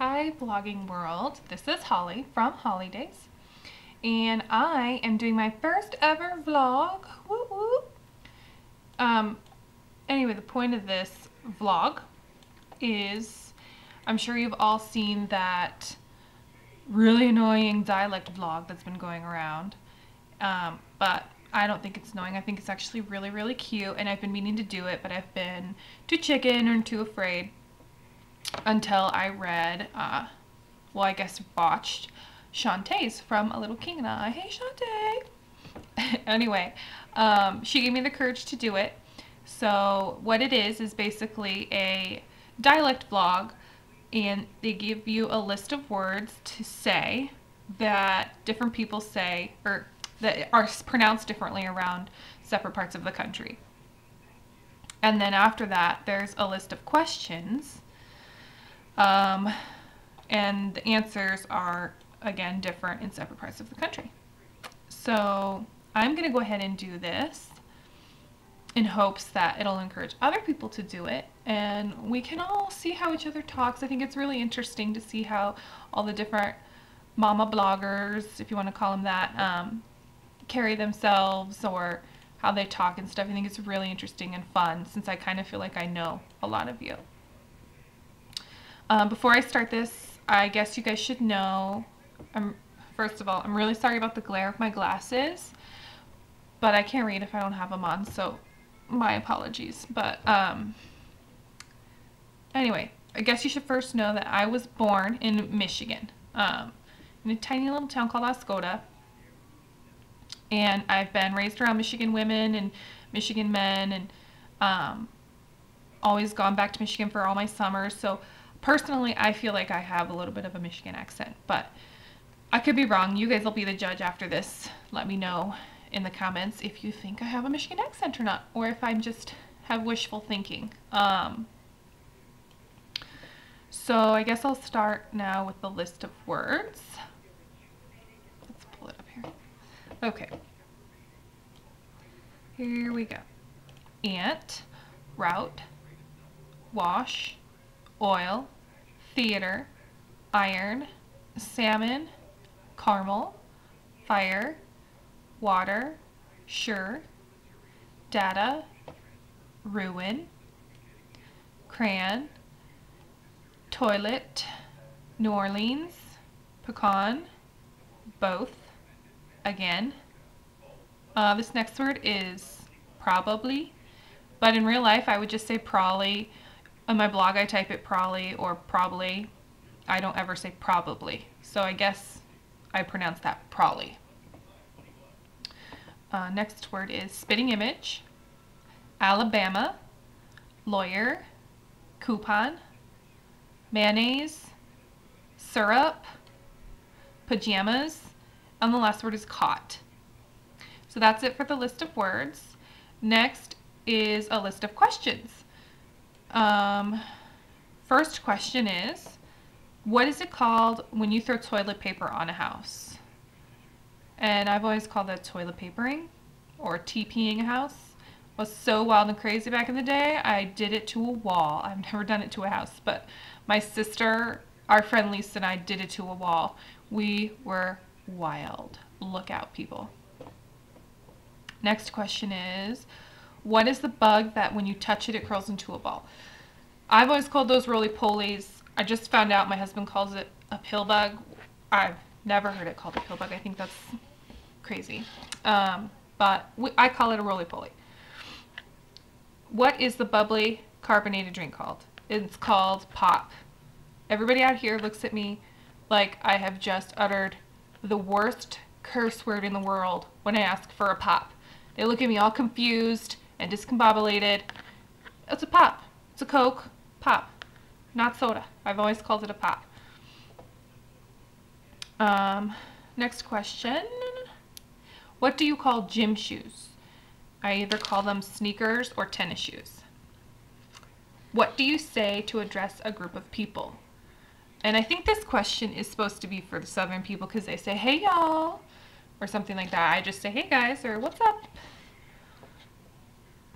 Hi vlogging world, this is Holly from Holidays, and I am doing my first ever vlog. Woo woo. Anyway, the point of this vlog is, I'm sure you've all seen that really annoying dialect vlog that's been going around, but I don't think it's annoying. I think it's actually really cute, and I've been meaning to do it, but I've been too chicken and too afraid until I read, well, I guess watched Shantae's From A Little King and I. Hey, Shantae! Anyway, she gave me the courage to do it. So what it is basically a dialect vlog, and they give you a list of words to say that different people say, or that are pronounced differently around separate parts of the country. And then after that, there's a list of questions. And the answers are, again, different in separate parts of the country. So I'm going to go ahead and do this in hopes that it'll encourage other people to do it, and we can all see how each other talks. I think it's really interesting to see how all the different mama bloggers, if you want to call them that, carry themselves, or how they talk and stuff. I think it's really interesting and fun, since I kind of feel like I know a lot of you. Before I start this, I guess you guys should know, first of all, I'm really sorry about the glare of my glasses, but I can't read if I don't have them on, so my apologies. But anyway, I guess you should first know that I was born in Michigan, in a tiny little town called Oscoda, and I've been raised around Michigan women and Michigan men, and always gone back to Michigan for all my summers. So personally, I feel like I have a little bit of a Michigan accent, but I could be wrong. You guys will be the judge after this. Let me know in the comments if you think I have a Michigan accent or not, or if I just have wishful thinking. So I guess I'll start now with the list of words. Let's pull it up here. Okay. Here we go. Ant, route, wash, oil, theater, iron, salmon, caramel, fire, water, sure, data, ruin, crayon, toilet, New Orleans, pecan, both, again. This next word is probably, but in real life I would just say probably. On my blog I type it probably or probably. I don't ever say probably, so I guess I pronounce that probably. Next word is spitting image, Alabama, lawyer, coupon, mayonnaise, syrup, pajamas, and the last word is caught. So that's it for the list of words. Next is a list of questions. First question is, what is it called when you throw toilet paper on a house? And I've always called that toilet papering or TPing a house. It was so wild and crazy back in the day. I did it to a wall. I've never done it to a house, but my sister, our friend Lisa, and I did it to a wall. We were wild. Look out, people. Next question is, what is the bug that when you touch it, it curls into a ball? I've always called those roly-polies. I just found out my husband calls it a pill bug. I've never heard it called a pill bug. I think that's crazy. But I call it a roly-poly. What is the bubbly carbonated drink called? It's called pop. Everybody out here looks at me like I have just uttered the worst curse word in the world when I ask for a pop. They look at me all confused and discombobulated. It's a pop. It's a Coke. Pop. Not soda. I've always called it a pop. Next question. What do you call gym shoes? I either call them sneakers or tennis shoes. What do you say to address a group of people? And I think this question is supposed to be for the southern people, because they say, hey y'all, or something like that. I just say, hey guys, or what's up?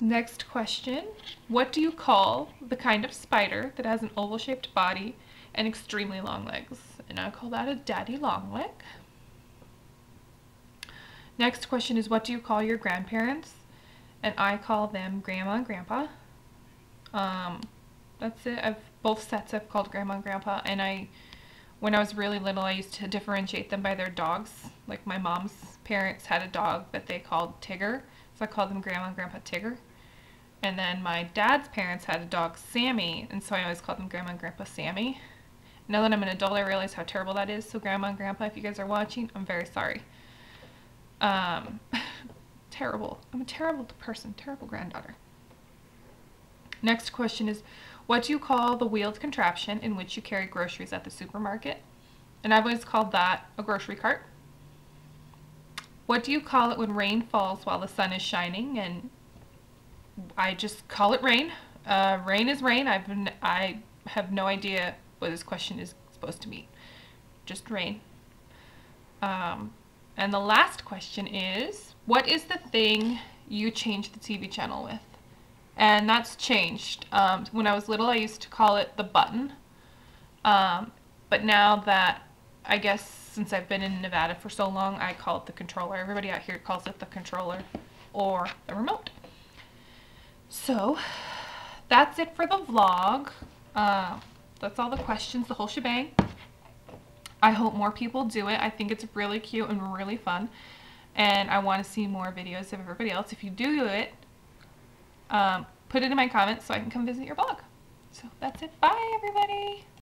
Next question. What do you call the kind of spider that has an oval-shaped body and extremely long legs. And I call that a daddy long leg. Next question is, what do you call your grandparents? And I call them grandma and grandpa. That's it. Both sets I've called grandma and grandpa, and when I was really little, I used to differentiate them by their dogs. Like my mom's parents had a dog that they called Tigger, so I called them grandma and grandpa Tigger. And then my dad's parents had a dog, Sammy, and so I always called them grandma and grandpa Sammy. Now that I'm an adult, I realize how terrible that is. So grandma and grandpa, if you guys are watching, I'm very sorry. Terrible. I'm a terrible person, terrible granddaughter. Next question is, what do you call the wheeled contraption in which you carry groceries at the supermarket? And I've always called that a grocery cart. What do you call it when rain falls while the sun is shining? And I just call it rain. Rain is rain. I have no idea what this question is supposed to mean. Just rain. And the last question is, what is the thing you change the TV channel with? And that's changed. When I was little, I used to call it the button. But now that, I guess, since I've been in Nevada for so long, I call it the controller. Everybody out here calls it the controller or the remote. So, that's it for the vlog. That's all the questions, the whole shebang. I hope more people do it. I think it's really cute and really fun. And I want to see more videos of everybody else. If you do it, put it in my comments so I can come visit your blog. So that's it. Bye, everybody.